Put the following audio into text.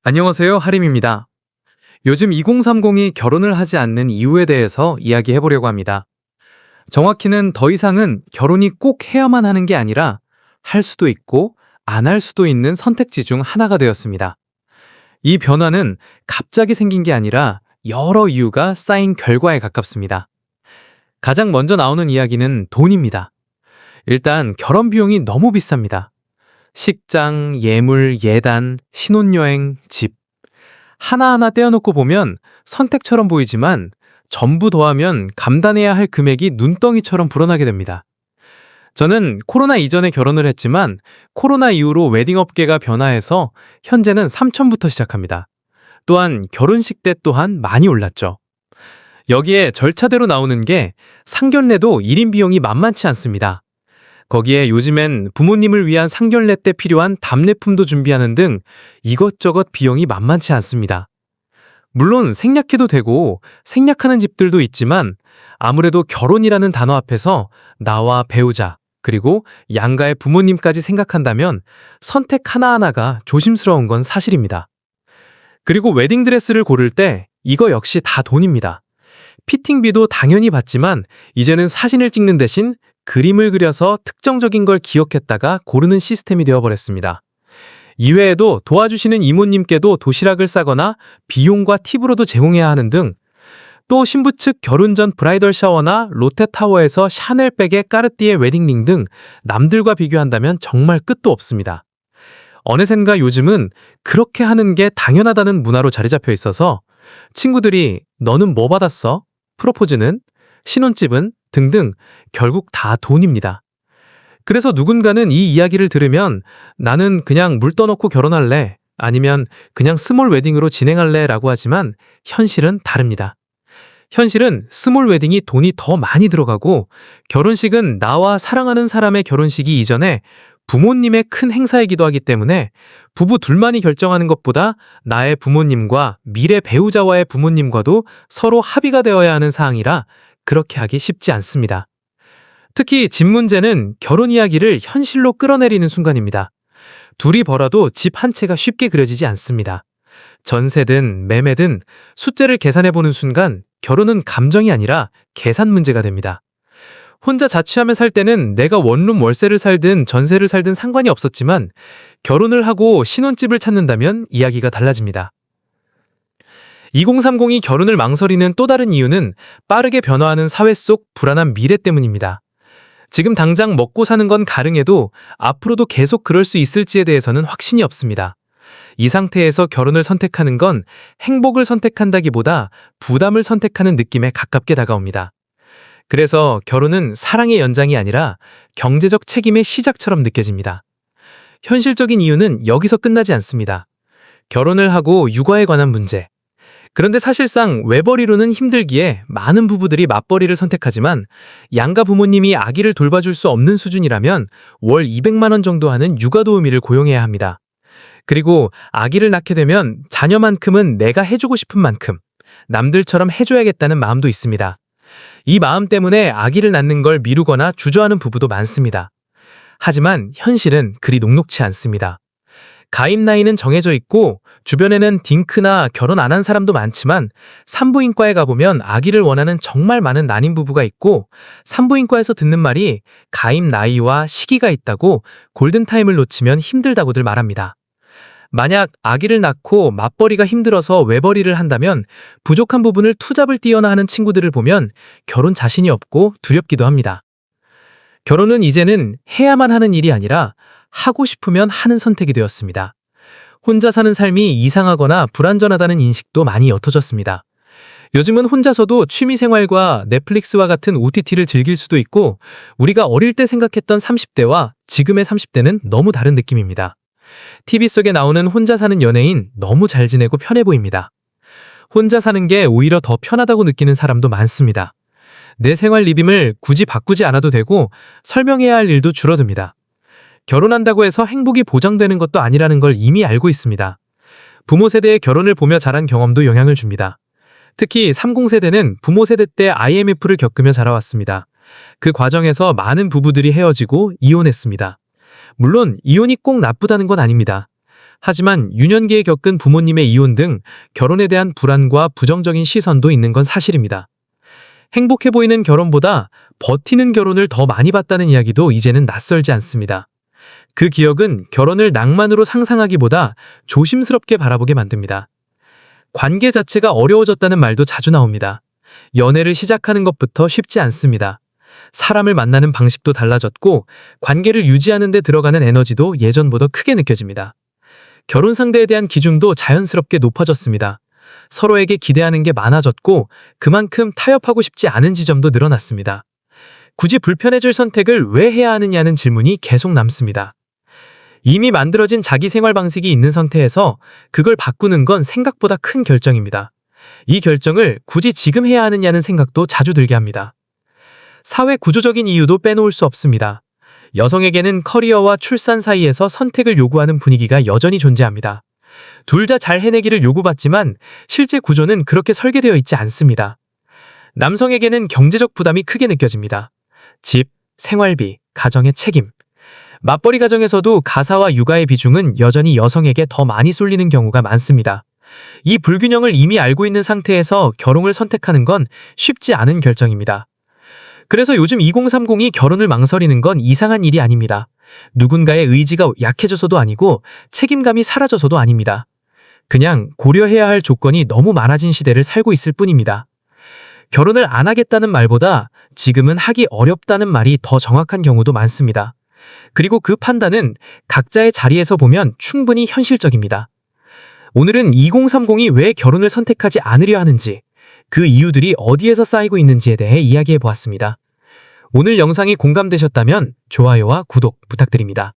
안녕하세요, 하림입니다. 요즘 2030이 결혼을 하지 않는 이유에 대해서 이야기해 보려고 합니다. 정확히는 더 이상은 결혼이 꼭 해야만 하는 게 아니라 할 수도 있고 안 할 수도 있는 선택지 중 하나가 되었습니다. 이 변화는 갑자기 생긴 게 아니라 여러 이유가 쌓인 결과에 가깝습니다. 가장 먼저 나오는 이야기는 돈입니다. 일단 결혼 비용이 너무 비쌉니다. 식장, 예물, 예단, 신혼여행, 집. 하나하나 떼어놓고 보면 선택처럼 보이지만 전부 더하면 감당해야 할 금액이 눈덩이처럼 불어나게 됩니다. 저는 코로나 이전에 결혼을 했지만 코로나 이후로 웨딩업계가 변화해서 현재는 3천부터 시작합니다. 또한 결혼식 때 또한 많이 올랐죠. 여기에 절차대로 나오는 게 상견례도 1인 비용이 만만치 않습니다. 거기에 요즘엔 부모님을 위한 상견례 때 필요한 답례품도 준비하는 등 이것저것 비용이 만만치 않습니다. 물론 생략해도 되고 생략하는 집들도 있지만 아무래도 결혼이라는 단어 앞에서 나와 배우자 그리고 양가의 부모님까지 생각한다면 선택 하나하나가 조심스러운 건 사실입니다. 그리고 웨딩드레스를 고를 때 이거 역시 다 돈입니다. 피팅비도 당연히 받지만 이제는 사진을 찍는 대신 그림을 그려서 특정적인 걸 기억했다가 고르는 시스템이 되어버렸습니다. 이외에도 도와주시는 이모님께도 도시락을 싸거나 비용과 팁으로도 제공해야 하는 등 또 신부 측 결혼 전 브라이덜 샤워나 롯데타워에서 샤넬백에 까르띠에 웨딩링 등 남들과 비교한다면 정말 끝도 없습니다. 어느샌가 요즘은 그렇게 하는 게 당연하다는 문화로 자리 잡혀 있어서 친구들이 너는 뭐 받았어? 프로포즈는? 신혼집은? 등등 결국 다 돈입니다. 그래서 누군가는 이 이야기를 들으면 나는 그냥 물 떠놓고 결혼할래 아니면 그냥 스몰 웨딩으로 진행할래 라고 하지만 현실은 다릅니다. 현실은 스몰 웨딩이 돈이 더 많이 들어가고 결혼식은 나와 사랑하는 사람의 결혼식이 이전에 부모님의 큰 행사이기도 하기 때문에 부부 둘만이 결정하는 것보다 나의 부모님과 미래 배우자와의 부모님과도 서로 합의가 되어야 하는 사항이라 그렇게 하기 쉽지 않습니다. 특히 집 문제는 결혼 이야기를 현실로 끌어내리는 순간입니다. 둘이 벌어도 집 한 채가 쉽게 그려지지 않습니다. 전세든 매매든 숫자를 계산해보는 순간 결혼은 감정이 아니라 계산 문제가 됩니다. 혼자 자취하며 살 때는 내가 원룸 월세를 살든 전세를 살든 상관이 없었지만 결혼을 하고 신혼집을 찾는다면 이야기가 달라집니다. 2030이 결혼을 망설이는 또 다른 이유는 빠르게 변화하는 사회 속 불안한 미래 때문입니다. 지금 당장 먹고 사는 건 가능해도 앞으로도 계속 그럴 수 있을지에 대해서는 확신이 없습니다. 이 상태에서 결혼을 선택하는 건 행복을 선택한다기보다 부담을 선택하는 느낌에 가깝게 다가옵니다. 그래서 결혼은 사랑의 연장이 아니라 경제적 책임의 시작처럼 느껴집니다. 현실적인 이유는 여기서 끝나지 않습니다. 결혼을 하고 육아에 관한 문제. 그런데 사실상 외벌이로는 힘들기에 많은 부부들이 맞벌이를 선택하지만 양가 부모님이 아기를 돌봐줄 수 없는 수준이라면 월 200만 원 정도 하는 육아도우미를 고용해야 합니다. 그리고 아기를 낳게 되면 자녀만큼은 내가 해주고 싶은 만큼 남들처럼 해줘야겠다는 마음도 있습니다. 이 마음 때문에 아기를 낳는 걸 미루거나 주저하는 부부도 많습니다. 하지만 현실은 그리 녹록치 않습니다. 가입 나이는 정해져 있고 주변에는 딩크나 결혼 안 한 사람도 많지만 산부인과에 가보면 아기를 원하는 정말 많은 난임 부부가 있고 산부인과에서 듣는 말이 가입 나이와 시기가 있다고 골든타임을 놓치면 힘들다고들 말합니다. 만약 아기를 낳고 맞벌이가 힘들어서 외벌이를 한다면 부족한 부분을 투잡을 뛰어나 하는 친구들을 보면 결혼 자신이 없고 두렵기도 합니다. 결혼은 이제는 해야만 하는 일이 아니라 하고 싶으면 하는 선택이 되었습니다. 혼자 사는 삶이 이상하거나 불안전하다는 인식도 많이 옅어졌습니다. 요즘은 혼자서도 취미생활과 넷플릭스와 같은 OTT를 즐길 수도 있고 우리가 어릴 때 생각했던 30대와 지금의 30대는 너무 다른 느낌입니다. TV 속에 나오는 혼자 사는 연예인 너무 잘 지내고 편해 보입니다. 혼자 사는 게 오히려 더 편하다고 느끼는 사람도 많습니다. 내 생활 리듬을 굳이 바꾸지 않아도 되고 설명해야 할 일도 줄어듭니다. 결혼한다고 해서 행복이 보장되는 것도 아니라는 걸 이미 알고 있습니다. 부모 세대의 결혼을 보며 자란 경험도 영향을 줍니다. 특히 30세대는 부모 세대 때 IMF를 겪으며 자라왔습니다. 그 과정에서 많은 부부들이 헤어지고 이혼했습니다. 물론 이혼이 꼭 나쁘다는 건 아닙니다. 하지만 유년기에 겪은 부모님의 이혼 등 결혼에 대한 불안과 부정적인 시선도 있는 건 사실입니다. 행복해 보이는 결혼보다 버티는 결혼을 더 많이 봤다는 이야기도 이제는 낯설지 않습니다. 그 기억은 결혼을 낭만으로 상상하기보다 조심스럽게 바라보게 만듭니다. 관계 자체가 어려워졌다는 말도 자주 나옵니다. 연애를 시작하는 것부터 쉽지 않습니다. 사람을 만나는 방식도 달라졌고 관계를 유지하는 데 들어가는 에너지도 예전보다 크게 느껴집니다. 결혼 상대에 대한 기준도 자연스럽게 높아졌습니다. 서로에게 기대하는 게 많아졌고 그만큼 타협하고 싶지 않은 지점도 늘어났습니다. 굳이 불편해질 선택을 왜 해야 하느냐는 질문이 계속 남습니다. 이미 만들어진 자기 생활 방식이 있는 상태에서 그걸 바꾸는 건 생각보다 큰 결정입니다. 이 결정을 굳이 지금 해야 하느냐는 생각도 자주 들게 합니다. 사회 구조적인 이유도 빼놓을 수 없습니다. 여성에게는 커리어와 출산 사이에서 선택을 요구하는 분위기가 여전히 존재합니다. 둘 다 잘 해내기를 요구받지만 실제 구조는 그렇게 설계되어 있지 않습니다. 남성에게는 경제적 부담이 크게 느껴집니다. 집, 생활비, 가정의 책임. 맞벌이 가정에서도 가사와 육아의 비중은 여전히 여성에게 더 많이 쏠리는 경우가 많습니다. 이 불균형을 이미 알고 있는 상태에서 결혼을 선택하는 건 쉽지 않은 결정입니다. 그래서 요즘 2030이 결혼을 망설이는 건 이상한 일이 아닙니다. 누군가의 의지가 약해져서도 아니고 책임감이 사라져서도 아닙니다. 그냥 고려해야 할 조건이 너무 많아진 시대를 살고 있을 뿐입니다. 결혼을 안 하겠다는 말보다 지금은 하기 어렵다는 말이 더 정확한 경우도 많습니다. 그리고 그 판단은 각자의 자리에서 보면 충분히 현실적입니다. 오늘은 2030이 왜 결혼을 선택하지 않으려 하는지, 그 이유들이 어디에서 쌓이고 있는지에 대해 이야기해 보았습니다. 오늘 영상이 공감되셨다면 좋아요와 구독 부탁드립니다.